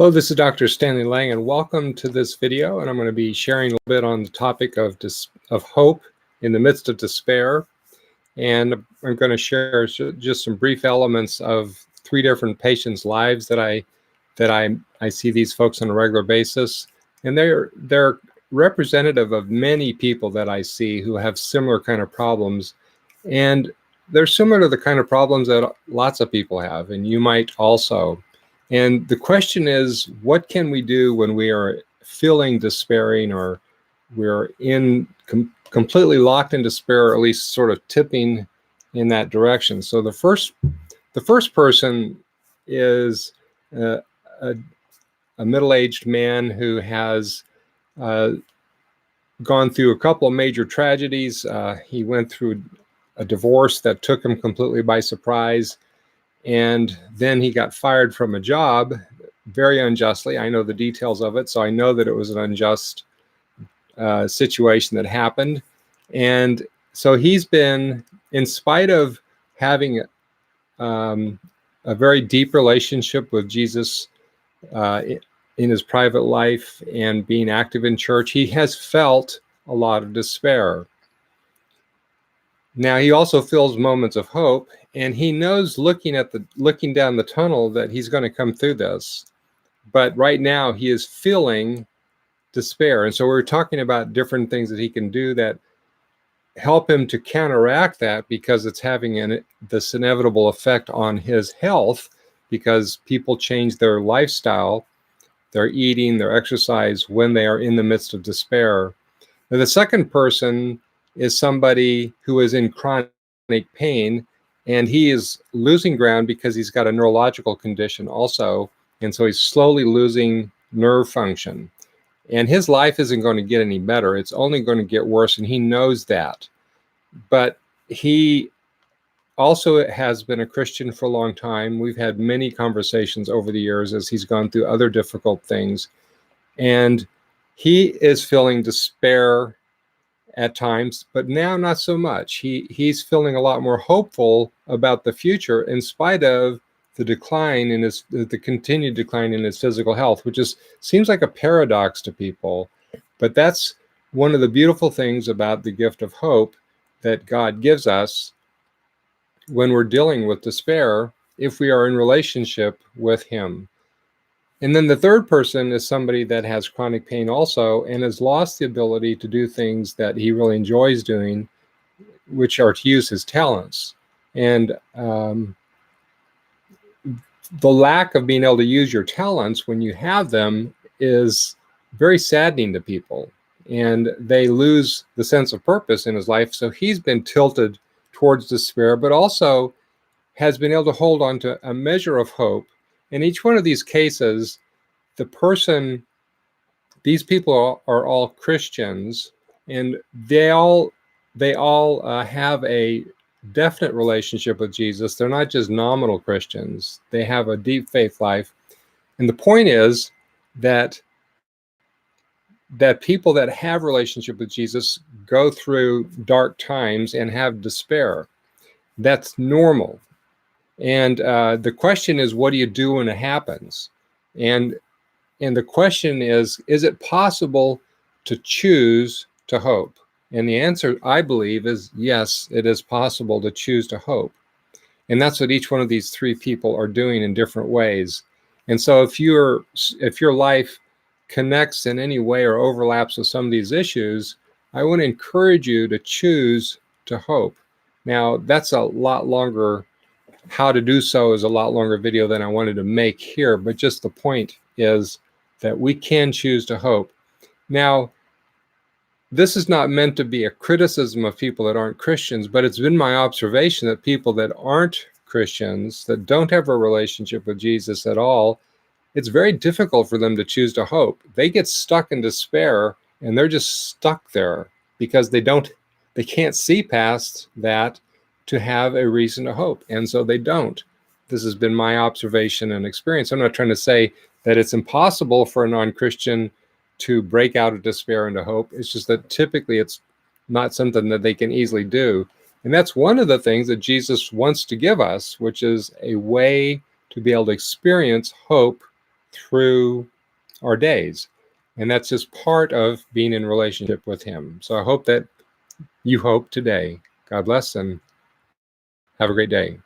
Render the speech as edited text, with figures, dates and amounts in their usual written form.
Hello, this is Dr. Stanley Lang, and welcome to this video. And I'm going to be sharing a little bit on the topic of hope in the midst of despair. And I'm going to share just some brief elements of three different patients' lives that I see these folks on a regular basis, and they're representative of many people that I see who have similar kind of problems, and they're similar to the kind of problems that lots of people have, and you might also. And the question is, what can we do when we are feeling despairing, or we're completely locked in despair, or at least sort of tipping in that direction? So the first person is a middle-aged man who has gone through a couple of major tragedies. He went through a divorce that took him completely by surprise. And then he got fired from a job very unjustly. I know the details of it, so I know that it was an unjust situation that happened. And so he's been, in spite of having a very deep relationship with Jesus in his private life and being active in church, he has felt a lot of despair. Now, he also feels moments of hope, and he knows looking down the tunnel that he's going to come through this. But right now he is feeling despair. And so we're talking about different things that he can do that help him to counteract that, because it's having this inevitable effect on his health, because people change their lifestyle, their eating, their exercise when they are in the midst of despair. Now, the second person is somebody who is in chronic pain, and he is losing ground because he's got a neurological condition also, and so he's slowly losing nerve function. And his life isn't going to get any better. It's only going to get worse, and he knows that. But he also has been a Christian for a long time. We've had many conversations over the years as he's gone through other difficult things, and he is feeling despair at times, but now not so much. He's feeling a lot more hopeful about the future, in spite of the continued decline in his physical health, which seems like a paradox to people. But that's one of the beautiful things about the gift of hope that God gives us when we're dealing with despair, if we are in relationship with Him. And then the third person is somebody that has chronic pain also, and has lost the ability to do things that he really enjoys doing, which are to use his talents. And the lack of being able to use your talents when you have them is very saddening to people, and they lose the sense of purpose in his life. So he's been tilted towards despair, but also has been able to hold on to a measure of hope. In each one of these cases, these people are all Christians, and they all have a definite relationship with Jesus. They're not just nominal Christians. They have a deep faith life. And the point is that people that have relationship with Jesus go through dark times and have despair. That's normal. And the question is, what do you do when it happens? And the question is it possible to choose to hope? And the answer, I believe, is yes, it is possible to choose to hope. And that's what each one of these three people are doing in different ways. And so if your life connects in any way or overlaps with some of these issues, I want to encourage you to choose to hope. Now, that's a lot longer. How to do so is a lot longer video than I wanted to make here, but just the point is that we can choose to hope. Now, this is not meant to be a criticism of people that aren't Christians, but it's been my observation that people that aren't Christians, that don't have a relationship with Jesus at all, it's very difficult for them to choose to hope. They get stuck in despair, and they're just stuck there because they can't see past that to have a reason to hope. And so they don't. This has been my observation and experience. I'm not trying to say that it's impossible for a non-Christian to break out of despair into hope. It's just that typically it's not something that they can easily do. And that's one of the things that Jesus wants to give us, which is a way to be able to experience hope through our days. And that's just part of being in relationship with him. So I hope that you hope today. God bless and have a great day.